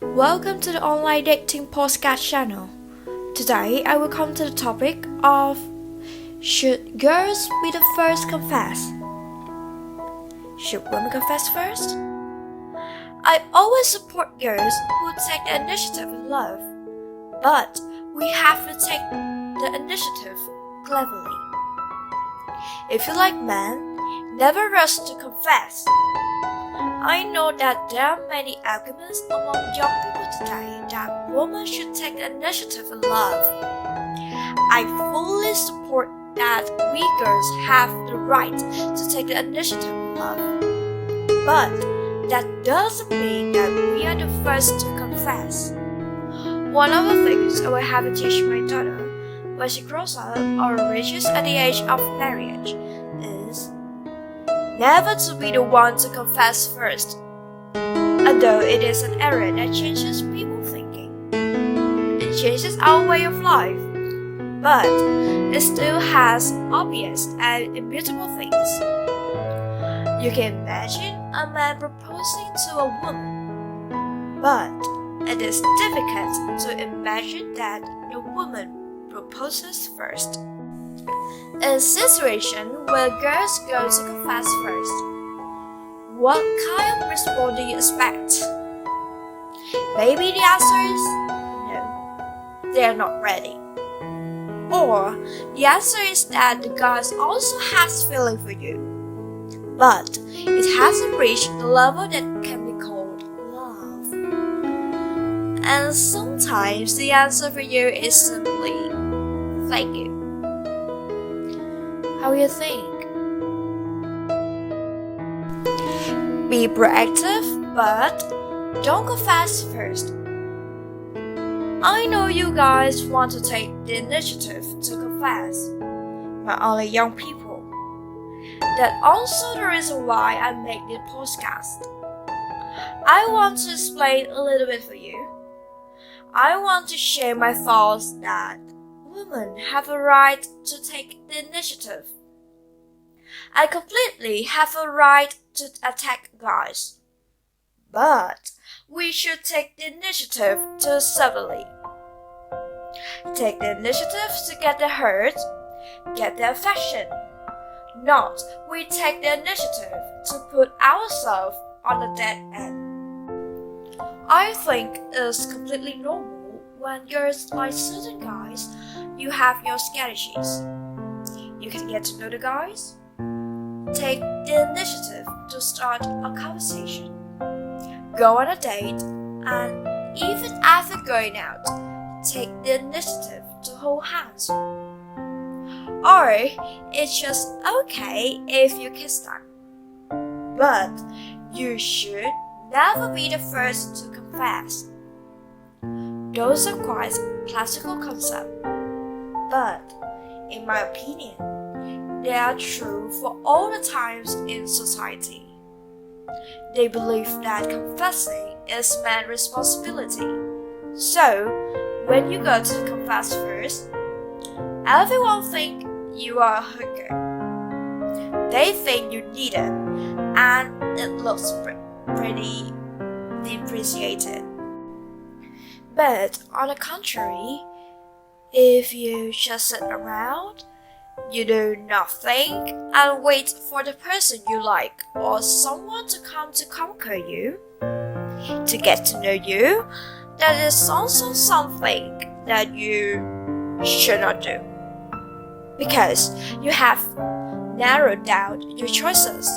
Welcome to the Online Dating Podcast channel. Today I will come to the topic of should girls be the first confess? Should women confess first? I always support girls who take the initiative in love, but we have to take the initiative cleverly. If you like men, never rush to confess. I know that there are many arguments among young people today that women should take the initiative in love. I fully support that we girls have the right to take the initiative in love. But that doesn't mean that we are the first to confess. One of the things I will have to teach my daughter when she grows up or reaches at the age of marriage is never to be the one to confess first. Although it is an error that changes people's thinking, it changes our way of life, but it still has obvious and immutable things. You can imagine a man proposing to a woman, but it is difficult to imagine that the woman proposes first. In a situation where girls go to confess first, what kind of response do you expect? Maybe the answer is no, they are not ready. Or the answer is that the guy also has feeling for you, but it hasn't reached the level that can be called love. And sometimes the answer for you is simply thank you. How you think? Be proactive, but don't confess first. I know you guys want to take the initiative to confess, but only young people. That's also the reason why I make this podcast. I want to explain a little bit for you. I want to share my thoughts that women have a right to take the initiative. I completely have a right to attack guys, but we should take the initiative too subtly. Take the initiative to get the hurt, get the affection. Not we take the initiative to put ourselves on the dead end. I think it's completely normal when girls like certain guys, you have your strategies. You can get to know the guys. Take the initiative to start a conversation. Go on a date, and even after going out, take the initiative to hold hands. Or it's just okay if you kiss them. But you should never be the first to confess. Those are quite classical concepts, but in my opinion, they are true for all the times in society. They believe that confessing is man's responsibility. So, when you go to confess first, everyone thinks you are a hooker. They think you need it, and it looks pretty depreciated. But on the contrary, if you just sit around, you do nothing and wait for the person you like or someone to come to conquer you, to get to know you, that is also something that you should not do. Because you have narrowed down your choices.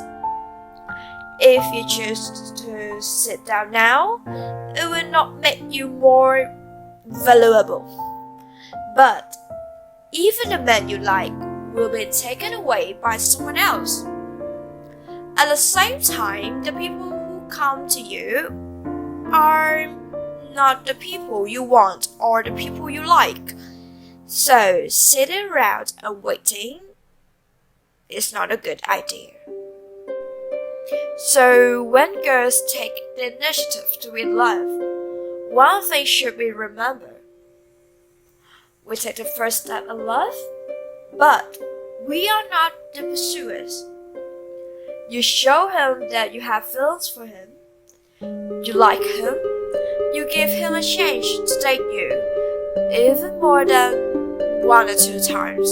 If you choose to sit down now, it will not make you more valuable. But even the man you like will be taken away by someone else. At the same time, the people who come to you are not the people you want or the people you like. So sitting around and waiting is not a good idea. So when girls take the initiative to win love, one thing should be remembered. We take the first step in love, but we are not the pursuers. You show him that you have feelings for him. You like him. You give him a chance to date you, even more than 1 or 2 times.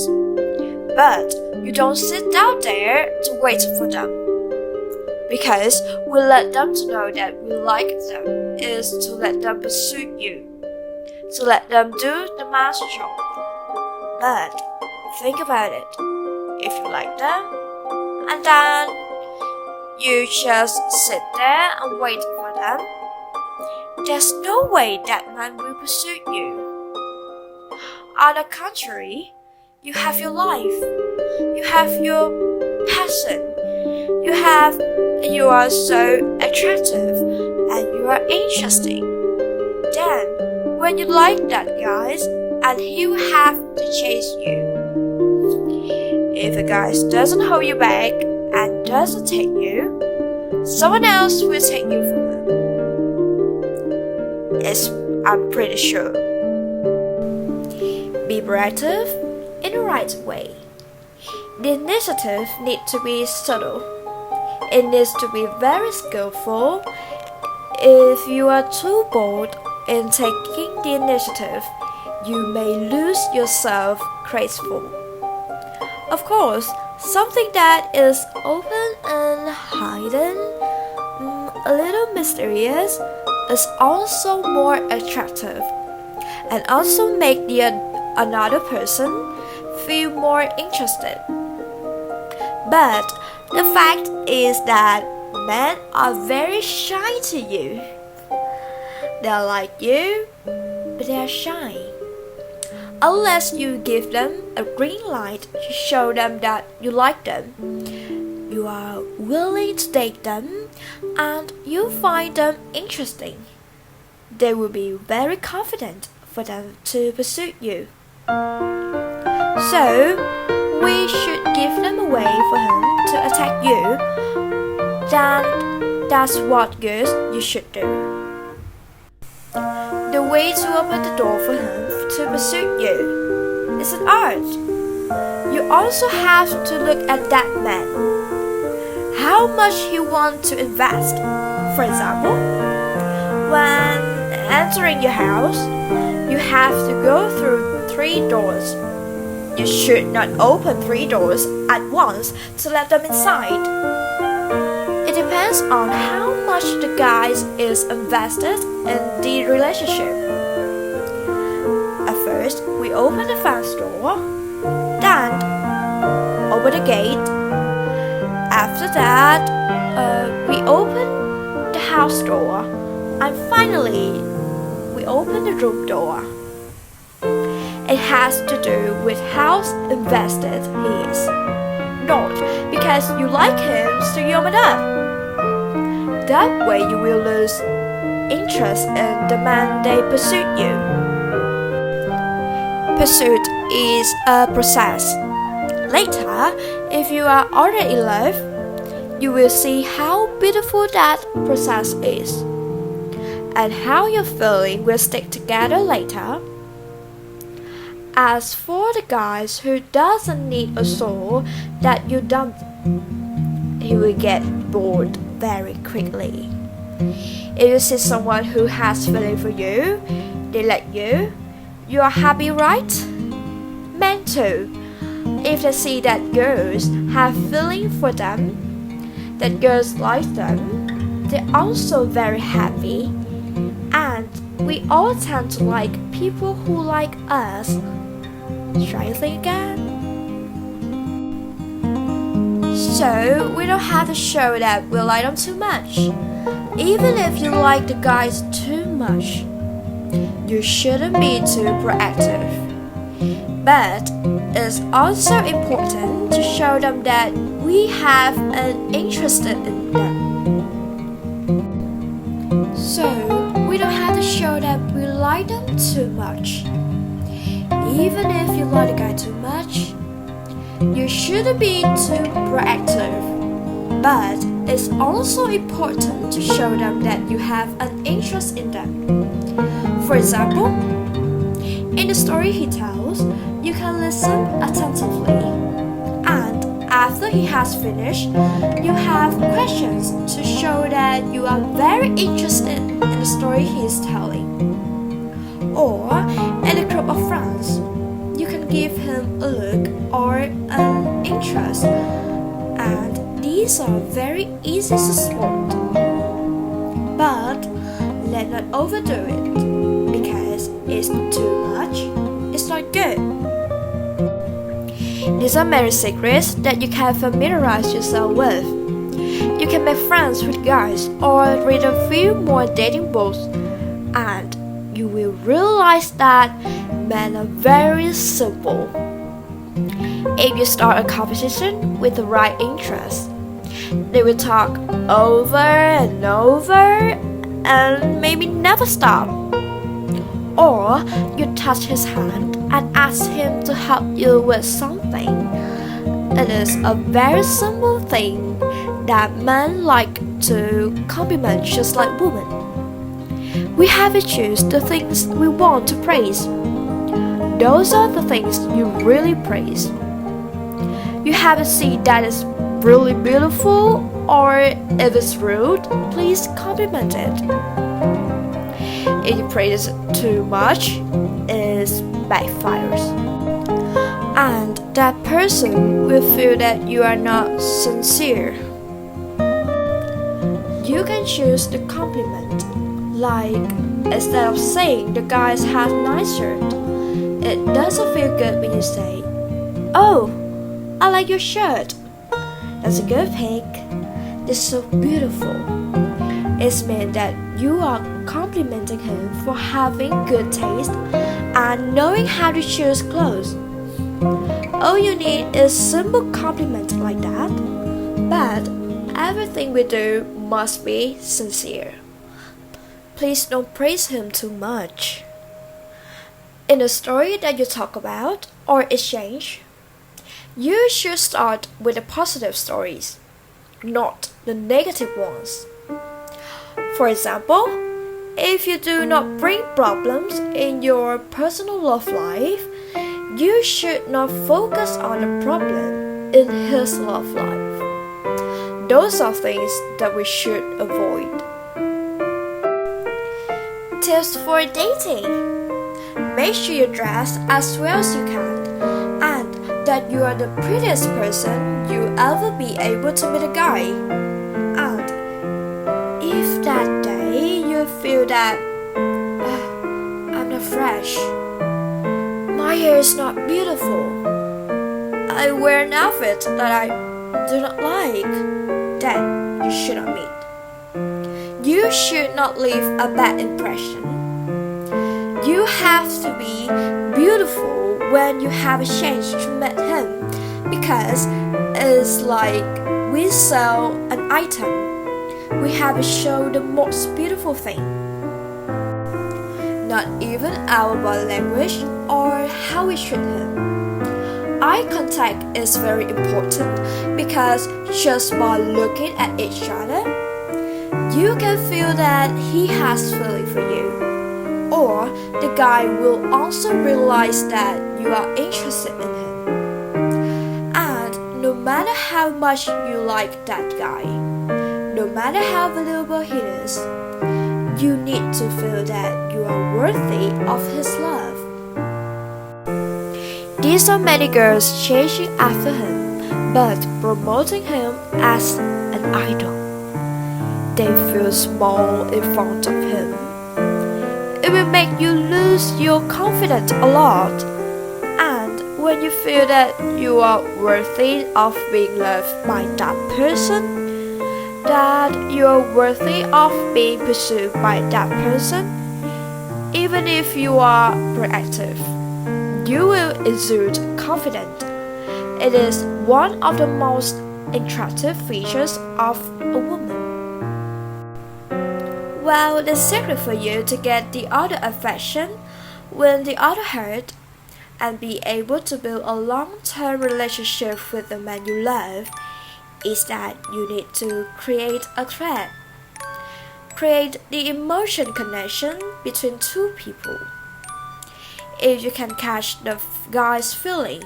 But you don't sit down there to wait for them. Because we let them to know that we like them is to let them pursue you, to let them do the master job. But think about it. If you like them, and then you just sit there and wait for them, there's no way that man will pursue you. On the contrary, you have your life, you have your passion, you are so attractive and you are interesting. Then, when you like that guy, and he will have to chase you. If the guy doesn't hold you back and doesn't take you, someone else will take you from him. I'm pretty sure. Be proactive in the right way. The initiative needs to be subtle. It needs to be very skillful. If you are too bold in taking the initiative, you may lose yourself graceful. Of course, something that is open and hidden, a little mysterious, is also more attractive and also make another person feel more interested. But the fact is that men are very shy to you. They are like you, but they are shy. Unless you give them a green light to show them that you like them, you are willing to date them, and you find them interesting, they will be very confident for them to pursue you. So, we should give them a way for him to attack you. Then, that's what girls you should do. The way to open the door for him to pursue you is an art. You also have to look at that man. How much he wants to invest. For example, when entering your house, you have to go through 3 doors. You should not open 3 doors at once to let them inside. It depends on how much the guy is invested in the relationship. At first, we open the fence door, then open the gate. After that, we open the house door, and finally, we open the room door. It has to do with how invested he is, not because you like him so you open up. That way you will lose interest in the man they pursue you. Pursuit is a process. Later, if you are already in love, you will see how beautiful that process is, and how your feeling will stick together later. As for the guys who doesn't need a soul that you dump, he will get bored very quickly. If you see someone who has feeling for you, they like you, you are happy, right? Men too. If they see that girls have feeling for them, that girls like them, they're also very happy. And we all tend to like people who like us. Try it again. So we don't have to show that we like them too much. Even if you like the guys too much, you shouldn't be too proactive. But it's also important to show them that we have an interest in them. So we don't have to show that we like them too much. Even if you like the guy too much, you shouldn't be too proactive. But it's also important to show them that you have an interest in them. For example, in the story he tells, you can listen attentively after he has finished, you have questions to show that you are very interested in the story he is telling. Or in a group of friends, you can give him a look or an interest, and these are very easy to spot. But let's not overdo it, because it's too much, it's not good. These are many secrets that you can familiarize yourself with. You can make friends with guys or read a few more dating books, and you will realize that men are very simple. If you start a competition with the right interest, they will talk over and over and maybe never stop. Or you touch his hand and ask him to help you with something. It is a very simple thing that men like to compliment just like women. We have to choose the things we want to praise. Those are the things you really praise. You have to see that it's really beautiful, or if it's rude, please compliment it. If you praise it too much, it backfires. And that person will feel that you are not sincere. You can choose the compliment. Like, instead of saying the guys have nice shirt, it doesn't feel good when you say, "Oh, I like your shirt. That's a good pick. It's so beautiful." It means that you are complimenting him for having good taste and knowing how to choose clothes. All you need is simple compliment like that, but everything we do must be sincere. Please don't praise him too much. In the story that you talk about or exchange, you should start with the positive stories, not the negative ones. For example, if you do not bring problems in your personal love life, you should not focus on the problem in his love life. Those are things that we should avoid. Tips for dating: make sure you dress as well as you can, and that you are the prettiest person you ever be able to meet a guy. And if that day you feel that I'm not fresh, my hair is not beautiful, I wear an outfit that I do not like, then you should not meet. You should not leave a bad impression. You have to be beautiful when you have a chance to meet him, because it's like we sell an item. We have to show the most beautiful thing. Not even our body language or how we treat him. Eye contact is very important, because just by looking at each other, you can feel that he has feeling for you. Or the guy will also realize that you are interested in him. And no matter how much you like that guy, no matter how valuable he is, you need to feel that you are worthy of his love. These are many girls chasing after him, but promoting him as an idol. They feel small in front of him. It will make you lose your confidence a lot. And when you feel that you are worthy of being loved by that person, that you are worthy of being pursued by that person, even if you are proactive, you will exude confidence. It is one of the most attractive features of a woman. Well, the secret for you to get the other affection, win the other heart, and be able to build a long-term relationship with the man you love is that you need to create a thread. Create the emotion connection between two people. If you can catch the guy's feeling,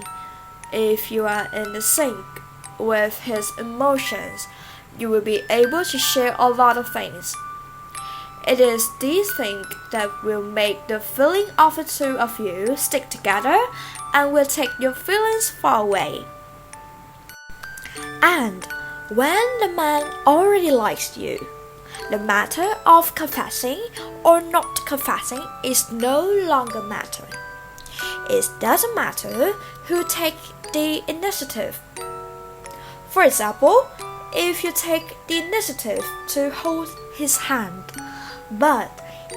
if you are in the sync with his emotions, you will be able to share a lot of things. It is these things that will make the feeling of the two of you stick together and will take your feelings far away. And when the man already likes you, the matter of confessing or not confessing is no longer matter. It doesn't matter who takes the initiative. For example, if you take the initiative to hold his hand, but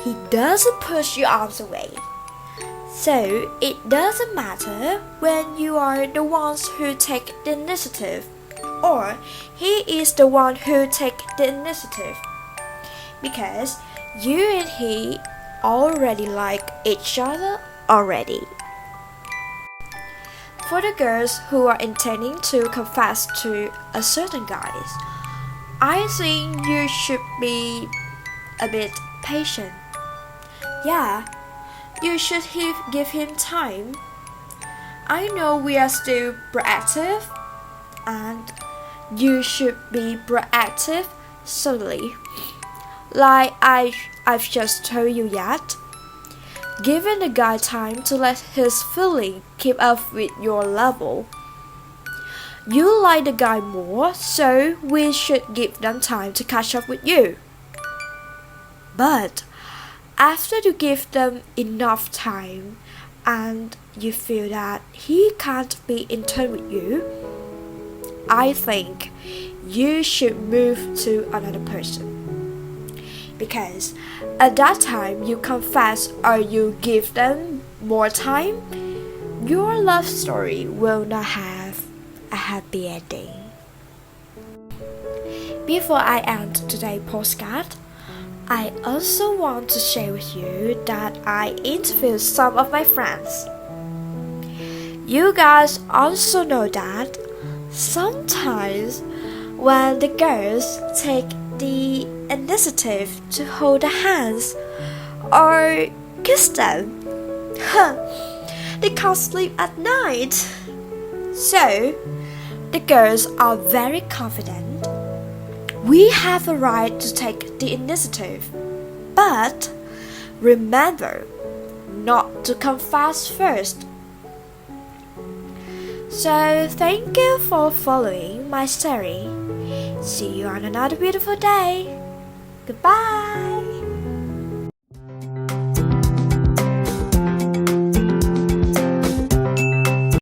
he doesn't push your arms away. So it doesn't matter when you are the ones who take the initiative, or he is the one who take the initiative, because you and he already like each other already. For the girls who are intending to confess to a certain guy, I think you should be a bit patient. Yeah, you should give him time. I know we are still proactive, and you should be proactive slowly. Like I've just told you yet. Giving the guy time to let his feeling keep up with your level. You like the guy more, so we should give them time to catch up with you. But after you give them enough time and you feel that he can't be in tune with you, I think you should move to another person. Because at that time you confess or you give them more time, your love story will not have a happy ending. Before I end today's postcard, I also want to share with you that I interviewed some of my friends. You guys also know that sometimes when the girls take the initiative to hold their hands or kiss them, they can't sleep at night. So, the girls are very confident. We have a right to take the initiative, but remember not to confess first. So, thank you for following my story. See you on another beautiful day. Goodbye.